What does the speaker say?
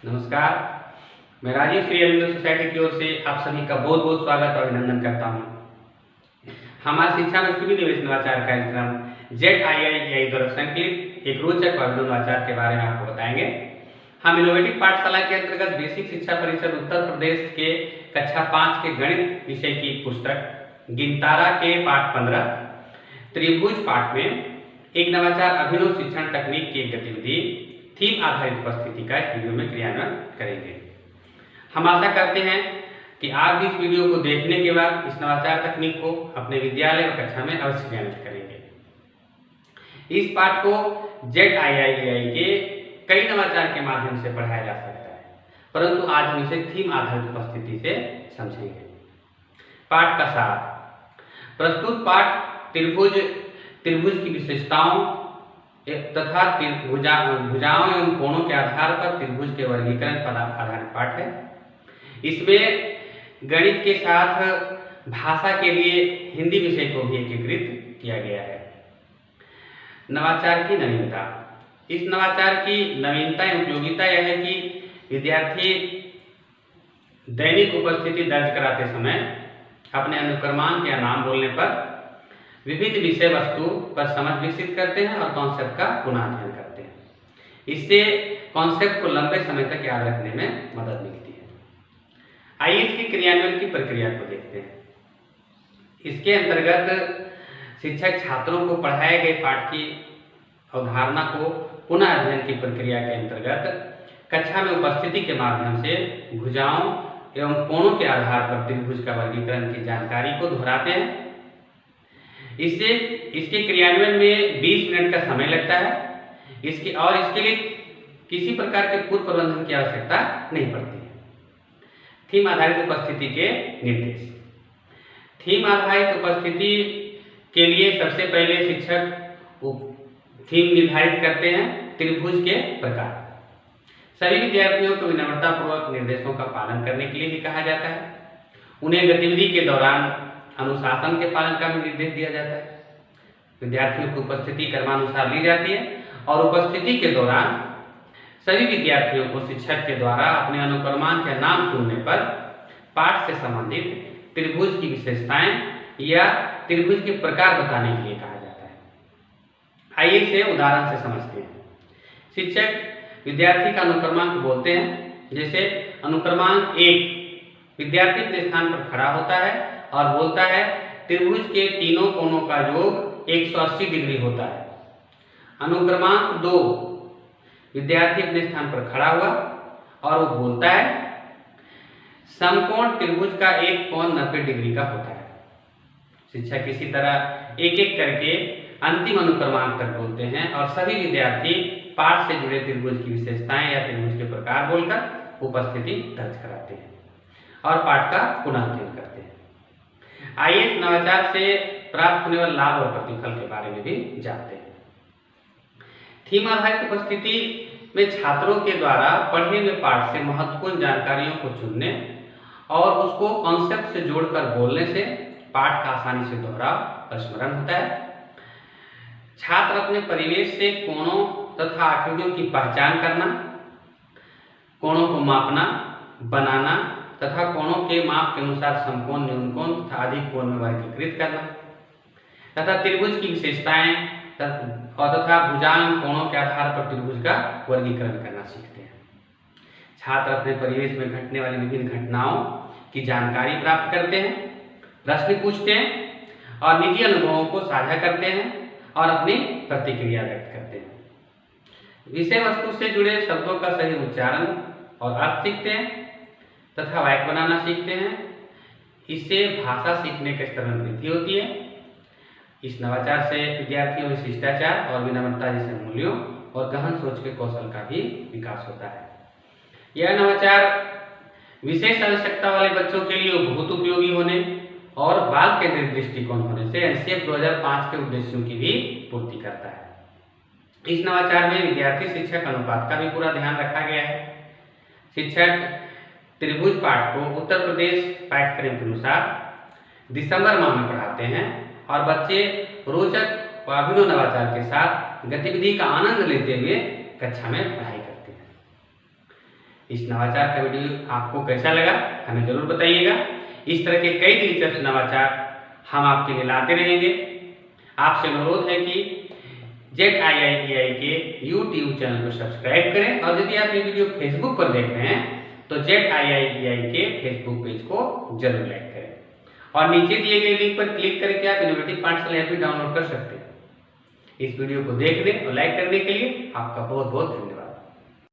नमस्कार। मैं राजीव श्री अरविंद सोसाइटी की ओर से आप सभी का बहुत बहुत स्वागत और अभिनंदन करता हूँ। हमारे शिक्षा में सुविधा निवेश नवाचार कार्यक्रम ZIIEI द्वारा संकलित एक रोचक और नवाचार के बारे में आपको बताएंगे। हम इनोवेटिव पाठशाला के अंतर्गत बेसिक शिक्षा परिषद उत्तर प्रदेश के कक्षा 5 के गणित विषय की पुस्तक गिनतारा के पाठ 15 त्रिभुज पाठ में एक नवाचार अभिनव शिक्षण तकनीक की एक गतिविधि थीम आधारित उपस्थिति का इस वीडियो में क्रियान्वयन करेंगे। हम आशा करते हैं कि आप भी इस वीडियो को देखने के बाद इस नवाचार तकनीक को अपने विद्यालय और कक्षा में अवश्य क्रियान्वित करेंगे। इस पाठ को ZIIEI के कई नवाचार के माध्यम से पढ़ाया जा सकता है, परंतु आज हम इसे थीम आधारित उपस्थिति से समझेंगे। पाठ का सार। प्रस्तुत पाठ त्रिभुज की विशेषताओं तथा भुजाओं एवं कोणों के आधार पर त्रिभुज के वर्गीकरण पर आधारित पाठ है। इसमें गणित के साथ भाषा के लिए हिंदी विषय को भी एकीकृत किया गया है। नवाचार की नवीनता। इस नवाचार की नवीनता एवं उपयोगिता यह है कि विद्यार्थी दैनिक उपस्थिति दर्ज कराते समय अपने अनुक्रमांक या नाम बोलने पर विविध विषय वस्तु पर समझ विकसित करते हैं और कॉन्सेप्ट का पुनः अध्ययन करते हैं। इससे कॉन्सेप्ट को लंबे समय तक याद रखने में मदद मिलती है। आइए इसके क्रियान्वयन की प्रक्रिया को देखते हैं। इसके अंतर्गत शिक्षक छात्रों को पढ़ाए गए पाठ की अवधारणा को पुनः अध्ययन की प्रक्रिया के अंतर्गत कक्षा में उपस्थिति के माध्यम से भुजाओं एवं कोणों के आधार पर त्रिभुज का वर्गीकरण की जानकारी को दोहराते हैं। इसके क्रियान्वयन में 20 मिनट का समय लगता है। इसके लिए किसी प्रकार के पूर्व प्रबंधन की आवश्यकता नहीं पड़ती है। थीम आधारित उपस्थिति के निर्देश। थीम आधारित उपस्थिति के लिए सबसे पहले शिक्षक थीम निर्धारित करते हैं। त्रिभुज के प्रकार। सभी विद्यार्थियों को विनम्रतापूर्वक निर्देशों का पालन करने के लिए भी कहा जाता है। उन्हें गतिविधि के दौरान अनुशासन के पालन का भी निर्देश दिया जाता है। विद्यार्थियों की उपस्थिति क्रमानुसार ली जाती है और उपस्थिति के दौरान सभी विद्यार्थियों को शिक्षक के द्वारा अपने अनुक्रमांक या नाम सुनने पर पाठ से संबंधित त्रिभुज की विशेषताएं या त्रिभुज के प्रकार बताने के लिए कहा जाता है। आइए इसे उदाहरण से समझते हैं। शिक्षक विद्यार्थी का अनुक्रमांक बोलते हैं। जैसे अनुक्रमांक 1। विद्यार्थी अपने स्थान पर खड़ा होता है और बोलता है त्रिभुज के तीनों कोणों का योग 180 डिग्री होता है। अनुक्रमांक 2। विद्यार्थी अपने स्थान पर खड़ा हुआ और वो बोलता है समकोण त्रिभुज का एक कोण 90 डिग्री का होता है। शिक्षक इसी तरह एक एक करके अंतिम अनुक्रमांक तक बोलते हैं और सभी विद्यार्थी पाठ से जुड़े त्रिभुज की विशेषताएं या त्रिभुज के प्रकार बोलकर उपस्थिति दर्ज कराते हैं और पाठ का पुनः अध्ययन करते हैं। आइए इस नवाचार से प्राप्त होने वाले लाभ और प्रतिफल के बारे में भी जानते हैं। थीम आधारित उपस्थिति में छात्रों के द्वारा पढ़े हुए पाठ से महत्वपूर्ण जानकारियों को चुनने और उसको कॉन्सेप्ट से जोड़कर बोलने से पाठ का आसानी से दोहराव और स्मरण होता है। छात्र अपने परिवेश से कोणों तथा आकृतियों की पहचान करना, कोणों को मापना, बनाना तथा कोणों के माप के अनुसार समकोण, न्यूनकोण तथा अधिक कोण में वर्गीकृत करना तथा त्रिभुज की विशेषताएं तथा भुजाओं कोणों के आधार पर त्रिभुज का वर्गीकरण करना सीखते हैं। छात्र अपने परिवेश में घटने वाली विभिन्न घटनाओं की जानकारी प्राप्त करते हैं, प्रश्न पूछते हैं और निजी अनुभवों को साझा करते हैं और अपनी प्रतिक्रिया व्यक्त करते हैं। विषय वस्तु से जुड़े शब्दों का सही उच्चारण और अर्थ सीखते हैं तथा वाक्य बनाना सीखते हैं। इससे भाषा सीखने के स्तर में वृद्धि होती है। इस नवाचार से विद्यार्थियों में शिष्टाचार और विनम्रता जैसे मूल्यों और गहन सोच के कौशल का भी विकास होता है। यह नवाचार विशेष आवश्यकता वाले बच्चों के लिए बहुत उपयोगी होने और बाल केंद्रित दृष्टिकोण होने से NCF 2005 के उद्देश्यों की भी पूर्ति करता है। इस नवाचार में विद्यार्थी शिक्षक अनुपात का भी पूरा ध्यान रखा गया है। शिक्षक त्रिभुज पाठ को उत्तर प्रदेश पाठ्यक्रम के अनुसार दिसंबर माह में पढ़ाते हैं और बच्चे रोचक व अभिनव नवाचार के साथ गतिविधि का आनंद लेते हुए कक्षा में पढ़ाई करते हैं। इस नवाचार का वीडियो आपको कैसा लगा हमें जरूर बताइएगा। इस तरह के कई दिलचस्प नवाचार हम आपके लिए लाते रहेंगे। आपसे अनुरोध है कि ZIIEI के YouTube चैनल को सब्सक्राइब करें और यदि आप ये वीडियो फेसबुक पर देख रहे हैं तो ZIIEI के फेसबुक पेज को जरूर लाइक करें और नीचे दिए गए लिंक पर क्लिक करके आप इनोवेटिव पाठशाला ऐप भी डाउनलोड कर सकते हैं। इस वीडियो को देखने और लाइक करने के लिए आपका बहुत बहुत धन्यवाद।